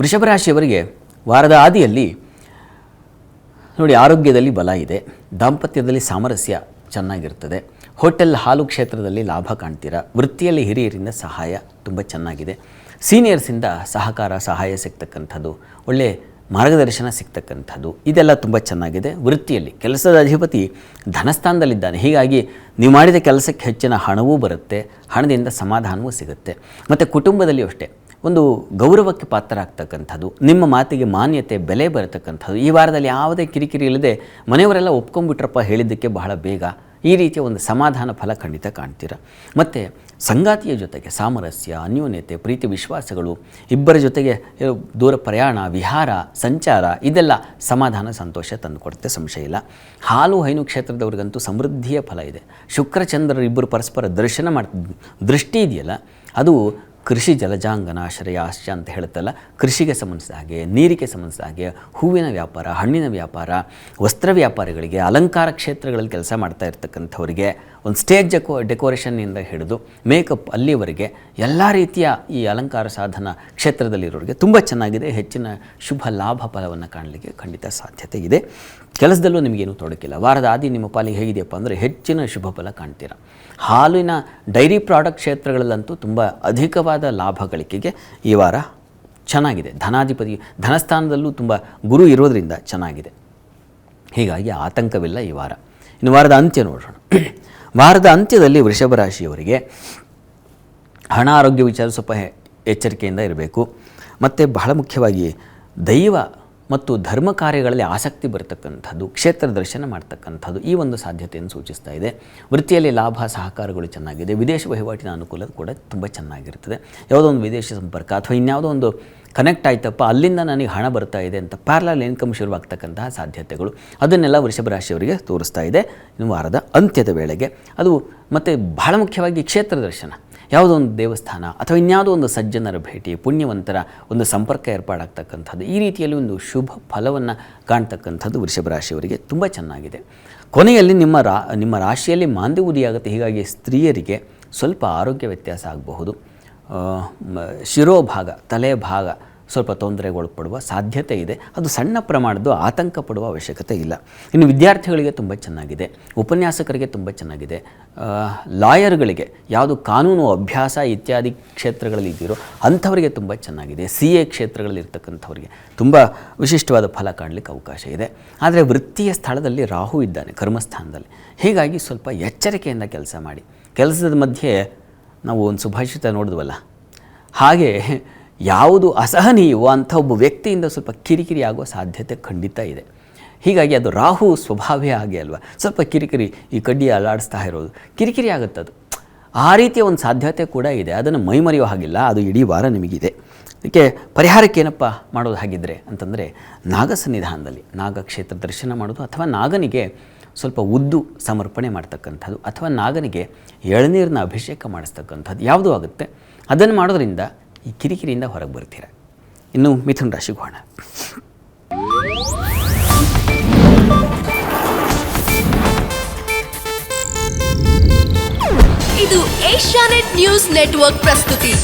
ವೃಷಭ ರಾಶಿಯವರಿಗೆ ವಾರದ ಆದಿಯಲ್ಲಿ ನೋಡಿ, ಆರೋಗ್ಯದಲ್ಲಿ ಬಲ ಇದೆ, ದಾಂಪತ್ಯದಲ್ಲಿ ಸಾಮರಸ್ಯ ಚೆನ್ನಾಗಿರ್ತದೆ, ಹೋಟೆಲ್ ಹಾಲು ಕ್ಷೇತ್ರದಲ್ಲಿ ಲಾಭ ಕಾಣ್ತೀರಾ, ವೃತ್ತಿಯಲ್ಲಿ ಹಿರಿಯರಿಂದ ಸಹಾಯ ತುಂಬ ಚೆನ್ನಾಗಿದೆ, ಸೀನಿಯರ್ಸಿಂದ ಸಹಾಯ ಸಿಗ್ತಕ್ಕಂಥದ್ದು, ಒಳ್ಳೆ ಮಾರ್ಗದರ್ಶನ ಸಿಗ್ತಕ್ಕಂಥದ್ದು, ಇದೆಲ್ಲ ತುಂಬ ಚೆನ್ನಾಗಿದೆ. ವೃತ್ತಿಯಲ್ಲಿ ಕೆಲಸದ ಅಧಿಪತಿ ಧನಸ್ಥಾನದಲ್ಲಿದ್ದಾನೆ, ಹೀಗಾಗಿ ನೀವು ಮಾಡಿದ ಕೆಲಸಕ್ಕೆ ಹೆಚ್ಚಿನ ಹಣವೂ ಬರುತ್ತೆ, ಹಣದಿಂದ ಸಮಾಧಾನವೂ ಸಿಗುತ್ತೆ. ಮತ್ತು ಕುಟುಂಬದಲ್ಲಿಯೂ ಅಷ್ಟೇ ಒಂದು ಗೌರವಕ್ಕೆ ಪಾತ್ರರಾಗ್ತಕ್ಕಂಥದ್ದು, ನಿಮ್ಮ ಮಾತಿಗೆ ಮಾನ್ಯತೆ ಬೆಲೆ ಬರತಕ್ಕಂಥದ್ದು. ಈ ವಾರದಲ್ಲಿ ಯಾವುದೇ ಕಿರಿಕಿರಿ ಇಲ್ಲದೆ ಮನೆಯವರೆಲ್ಲ ಒಪ್ಕೊಂಡ್ಬಿಟ್ರಪ್ಪ ಹೇಳಿದ್ದಕ್ಕೆ ಬಹಳ ಬೇಗ, ಈ ರೀತಿಯ ಒಂದು ಸಮಾಧಾನ ಫಲ ಖಂಡಿತ ಕಾಣ್ತೀರ. ಮತ್ತು ಸಂಗಾತಿಯ ಜೊತೆಗೆ ಸಾಮರಸ್ಯ, ಅನ್ಯೋನ್ಯತೆ, ಪ್ರೀತಿ ವಿಶ್ವಾಸಗಳು, ಇಬ್ಬರ ಜೊತೆಗೆ ದೂರ ಪ್ರಯಾಣ, ವಿಹಾರ, ಸಂಚಾರ, ಇದೆಲ್ಲ ಸಮಾಧಾನ ಸಂತೋಷ ತಂದುಕೊಡುತ್ತೆ, ಸಂಶಯ ಇಲ್ಲ. ಹಾಲು ಹೈನು ಕ್ಷೇತ್ರದವ್ರಿಗಂತೂ ಸಮೃದ್ಧಿಯ ಫಲ ಇದೆ. ಶುಕ್ರಚಂದ್ರರು ಇಬ್ಬರು ಪರಸ್ಪರ ದೃಷ್ಟಿ ಇದೆಯಲ್ಲ, ಅದು ಕೃಷಿ ಜಲಜಾಂಗನ ಶ್ರೇಯಾಶ್ಚ ಅಂತ ಹೇಳುತ್ತಲ್ಲ, ಕೃಷಿಗೆ ಸಂಬಂಧಿಸಿದ ಹಾಗೆ, ನೀರಿಗೆ ಸಂಬಂಧಿಸಿದ ಹಾಗೆ, ಹೂವಿನ ವ್ಯಾಪಾರ, ಹಣ್ಣಿನ ವ್ಯಾಪಾರ, ವಸ್ತ್ರ ವ್ಯಾಪಾರಿಗಳಿಗೆ, ಅಲಂಕಾರ ಕ್ಷೇತ್ರಗಳಲ್ಲಿ ಕೆಲಸ ಮಾಡ್ತಾ ಇರ್ತಕ್ಕಂಥವರಿಗೆ, ಒಂದು ಸ್ಟೇಜ್ ಡೆಕೋರೇಷನ್ನಿಂದ ಹಿಡಿದು ಮೇಕಪ್ ಅಲ್ಲಿವರೆಗೆ ಎಲ್ಲ ರೀತಿಯ ಈ ಅಲಂಕಾರ ಸಾಧನ ಕ್ಷೇತ್ರದಲ್ಲಿರೋರಿಗೆ ತುಂಬ ಚೆನ್ನಾಗಿದೆ. ಹೆಚ್ಚಿನ ಶುಭ ಲಾಭ ಫಲವನ್ನು ಕಾಣಲಿಕ್ಕೆ ಖಂಡಿತ ಸಾಧ್ಯತೆ ಇದೆ. ಕೆಲಸದಲ್ಲೂ ನಿಮಗೇನು ತೊಡಕಿಲ್ಲ. ವಾರದ ಆದಿ ನಿಮ್ಮ ಪಾಲಿಗೆ ಹೇಗಿದೆಯಪ್ಪ ಅಂದರೆ ಹೆಚ್ಚಿನ ಶುಭ ಫಲ ಕಾಣ್ತೀರ. ಹಾಲಿನ ಡೈರಿ ಪ್ರಾಡಕ್ಟ್ ಕ್ಷೇತ್ರಗಳಲ್ಲಂತೂ ತುಂಬ ಅಧಿಕವಾದ ಲಾಭ ಗಳಿಕೆಗೆ ಈ ವಾರ ಚೆನ್ನಾಗಿದೆ. ಧನಾಧಿಪತಿ ಧನಸ್ಥಾನದಲ್ಲೂ ತುಂಬ ಗುರು ಇರೋದರಿಂದ ಚೆನ್ನಾಗಿದೆ, ಹೀಗಾಗಿ ಆತಂಕವಿಲ್ಲ ಈ ವಾರ. ಇನ್ನು ವಾರದ ಅಂತ್ಯ ನೋಡೋಣ. ವಾರದ ಅಂತ್ಯದಲ್ಲಿ ವೃಷಭ ರಾಶಿಯವರಿಗೆ ಹಣ ಆರೋಗ್ಯ ವಿಚಾರ ಸ್ವಲ್ಪ ಎಚ್ಚರಿಕೆಯಿಂದ ಇರಬೇಕು. ಮತ್ತು ಬಹಳ ಮುಖ್ಯವಾಗಿ ದೈವ ಮತ್ತು ಧರ್ಮ ಕಾರ್ಯಗಳಲ್ಲಿ ಆಸಕ್ತಿ ಬರತಕ್ಕಂಥದ್ದು, ಕ್ಷೇತ್ರ ದರ್ಶನ ಮಾಡ್ತಕ್ಕಂಥದ್ದು, ಈ ಒಂದು ಸಾಧ್ಯತೆಯನ್ನು ಸೂಚಿಸ್ತಾ ಇದೆ. ವೃತ್ತಿಯಲ್ಲಿ ಲಾಭ ಸಹಕಾರಗಳು ಚೆನ್ನಾಗಿದೆ. ವಿದೇಶ ವಹಿವಾಟಿನ ಅನುಕೂಲ ಕೂಡ ತುಂಬ ಚೆನ್ನಾಗಿರ್ತದೆ. ಯಾವುದೋ ಒಂದು ವಿದೇಶ ಸಂಪರ್ಕ ಅಥವಾ ಇನ್ಯಾವುದೋ ಒಂದು ಕನೆಕ್ಟ್ ಆಯ್ತಪ್ಪ, ಅಲ್ಲಿಂದ ನನಗೆ ಹಣ ಬರ್ತಾ ಇದೆ ಅಂತ ಪ್ಯಾರಲಲ್ ಇನ್ಕಮ್ ಶುರುವಾಗ್ತಕ್ಕಂತಹ ಸಾಧ್ಯತೆಗಳು, ಅದನ್ನೆಲ್ಲ ವೃಷಭ ರಾಶಿಯವರಿಗೆ ತೋರಿಸ್ತಾ ಇದೆ ಇನ್ನು ವಾರದ ಅಂತ್ಯದ ವೇಳೆಗೆ. ಅದು ಮತ್ತು ಬಹಳ ಮುಖ್ಯವಾಗಿ ಕ್ಷೇತ್ರ ದರ್ಶನ, ಯಾವುದೋ ಒಂದು ದೇವಸ್ಥಾನ ಅಥವಾ ಇನ್ಯಾವುದೋ ಒಂದು ಸಜ್ಜನರ ಭೇಟಿ, ಪುಣ್ಯವಂತರ ಒಂದು ಸಂಪರ್ಕ ಏರ್ಪಾಡಾಗ್ತಕ್ಕಂಥದ್ದು, ಈ ರೀತಿಯಲ್ಲಿ ಒಂದು ಶುಭ ಫಲವನ್ನು ಕಾಣ್ತಕ್ಕಂಥದ್ದು ವೃಷಭ ರಾಶಿಯವರಿಗೆ ತುಂಬ ಚೆನ್ನಾಗಿದೆ. ಕೊನೆಯಲ್ಲಿ ನಿಮ್ಮ ರಾಶಿಯಲ್ಲಿ ಮಾಂದ್ಯ ಉದಿಯಾಗುತ್ತೆ, ಹೀಗಾಗಿ ಸ್ತ್ರೀಯರಿಗೆ ಸ್ವಲ್ಪ ಆರೋಗ್ಯ ವ್ಯತ್ಯಾಸ ಆಗಬಹುದು. ಶಿರೋಭಾಗ, ತಲೆ ಭಾಗ ಸ್ವಲ್ಪ ತೊಂದರೆಗೊಳಪಡುವ ಸಾಧ್ಯತೆ ಇದೆ. ಅದು ಸಣ್ಣ ಪ್ರಮಾಣದ್ದು, ಆತಂಕ ಪಡುವ ಅವಶ್ಯಕತೆ ಇಲ್ಲ. ಇನ್ನು ವಿದ್ಯಾರ್ಥಿಗಳಿಗೆ ತುಂಬ ಚೆನ್ನಾಗಿದೆ, ಉಪನ್ಯಾಸಕರಿಗೆ ತುಂಬ ಚೆನ್ನಾಗಿದೆ, ಲಾಯರ್ಗಳಿಗೆ, ಯಾವುದು ಕಾನೂನು ಅಭ್ಯಾಸ ಇತ್ಯಾದಿ ಕ್ಷೇತ್ರಗಳಲ್ಲಿ ಇದ್ದೀರೋ ಅಂಥವರಿಗೆ ತುಂಬ ಚೆನ್ನಾಗಿದೆ. CA ಕ್ಷೇತ್ರಗಳಲ್ಲಿ ಇರ್ತಕ್ಕಂಥವರಿಗೆ ತುಂಬ ವಿಶಿಷ್ಟವಾದ ಫಲ ಕಾಣಲಿಕ್ಕೆ ಅವಕಾಶ ಇದೆ. ಆದರೆ ವೃತ್ತಿಯ ಸ್ಥಳದಲ್ಲಿ ರಾಹು ಇದ್ದಾನೆ, ಕರ್ಮಸ್ಥಾನದಲ್ಲಿ, ಹೀಗಾಗಿ ಸ್ವಲ್ಪ ಎಚ್ಚರಿಕೆಯಿಂದ ಕೆಲಸ ಮಾಡಿ. ಕೆಲಸದ ಮಧ್ಯೆ ನಾವು ಒಂದು ಸುಭಾಷಿತ ನೋಡಿದ್ವಲ್ಲ, ಹಾಗೆ ಯಾವುದು ಅಸಹನೀಯವೋ ಅಂಥ ಒಬ್ಬ ವ್ಯಕ್ತಿಯಿಂದ ಸ್ವಲ್ಪ ಕಿರಿಕಿರಿ ಆಗುವ ಸಾಧ್ಯತೆ ಖಂಡಿತ ಇದೆ. ಹೀಗಾಗಿ ಅದು ರಾಹು ಸ್ವಭಾವೇ ಹಾಗೆ ಅಲ್ವಾ, ಸ್ವಲ್ಪ ಕಿರಿಕಿರಿ, ಈ ಕಡ್ಡಿ ಅಲ್ಲಾಡಿಸ್ತಾ ಇರೋದು ಕಿರಿಕಿರಿ ಆಗುತ್ತದು, ಆ ರೀತಿಯ ಒಂದು ಸಾಧ್ಯತೆ ಕೂಡ ಇದೆ. ಅದನ್ನು ಮೈಮರೆಯೋ ಹಾಗಿಲ್ಲ, ಅದು ಇಡೀ ವಾರ ನಿಮಗಿದೆ. ಅದಕ್ಕೆ ಪರಿಹಾರಕ್ಕೆ ಏನಪ್ಪ ಮಾಡೋದು ಹಾಗಿದ್ರೆ ಅಂತಂದರೆ, ನಾಗ ಸನ್ನಿಧಾನದಲ್ಲಿ ನಾಗಕ್ಷೇತ್ರ ದರ್ಶನ ಮಾಡೋದು, ಅಥವಾ ನಾಗನಿಗೆ ಸ್ವಲ್ಪ ಉದ್ದು ಸಮರ್ಪಣೆ ಮಾಡ್ತಕ್ಕಂಥದ್ದು, ಅಥವಾ ನಾಗನಿಗೆ ಎಳನೀರಿನ ಅಭಿಷೇಕ ಮಾಡಿಸ್ತಕ್ಕಂಥದ್ದು ಯಾವುದೂ ಆಗುತ್ತೆ. ಅದನ್ನು ಮಾಡೋದ್ರಿಂದ ಈ ಕಿರಿಕಿರಿಯಿಂದ ಹೊರಗೆ ಬರ್ತೀರ. ಇನ್ನು ಮಿಥುನ ರಾಶಿಗೆ ಹೋಗೋಣ. ಇದು ಏಷ್ಯಾನೆಟ್ ನ್ಯೂಸ್ ನೆಟ್ವರ್ಕ್ ಪ್ರಸ್ತುತಿ.